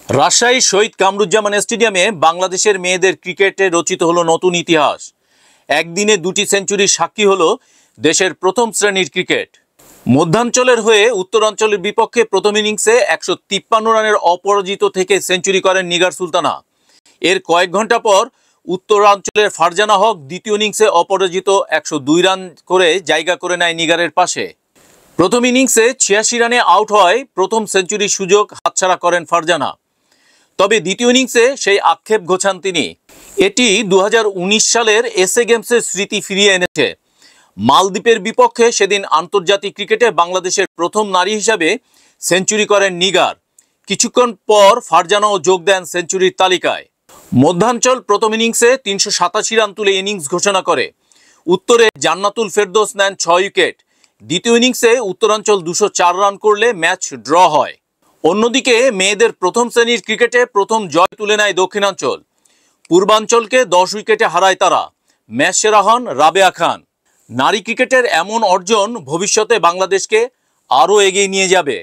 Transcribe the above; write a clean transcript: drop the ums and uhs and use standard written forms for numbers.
রাজশাহী শহীদ কামরুজ্জামান স্টেডিয়ামে বাংলাদেশের মেয়েদের ক্রিকেটে রচিত হলো নতুন ইতিহাস। একদিনে দুটি সেঞ্চুরির সাক্ষী হলো দেশের প্রথম শ্রেণীর ক্রিকেট। মধ্যাঞ্চলের হয়ে উত্তরাঞ্চলের বিপক্ষে প্রথম ইনিংসে 153 রানের অপরাজিত থেকে সেঞ্চুরি করেন নিগার সুলতানা। এর কয়েক ঘন্টা পর উত্তরাঞ্চলের ফারজানা হক দ্বিতীয় ইনিংসে অপরাজিত 102 রান করে জায়গা করে নেয় নিগারের পাশে। প্রথম ইনিংসে 86 রানে আউট হয় প্রথম সেঞ্চুরির সুযোগ হাতছাড়া করেন ফারজানা। তবে দ্বিতীয় ইনিংসে সেই আক্ষেপ ঘোচান তিনি। এটি 2019 সালের এসএ গেমসের স্মৃতি ফিরিয়ে এনেছে। মালদ্বীপের বিপক্ষে সেদিন আন্তর্জাতিক ক্রিকেটে বাংলাদেশের প্রথম নারী হিসাবে সেঞ্চুরি করেন নিগার। কিছুক্ষণ পর ফারজানাও যোগ দেন সেঞ্চুরির তালিকায়। মধ্যাঞ্চল প্রথম ইনিংসে 387 রান তুলে ইনিংস ঘোষণা করে। উত্তরে জান্নাতুল ফেরদৌস নেন 6 উইকেট। দ্বিতীয় ইনিংসে উত্তরাঞ্চল 204 রান করলে ম্যাচ ড্র হয়। অন্যদিকে মেয়েদের প্রথম শ্রেণীর ক্রিকেটে প্রথম জয় তুলে নেয় দক্ষিণাঞ্চল। পূর্বাঞ্চলকে 10 উইকেটে হারায় তারা। ম্যাচ সেরা হন রাবেয়া খান। নারী ক্রিকেটের এমন অর্জন ভবিষ্যতে বাংলাদেশকে আরও এগিয়ে নিয়ে যাবে।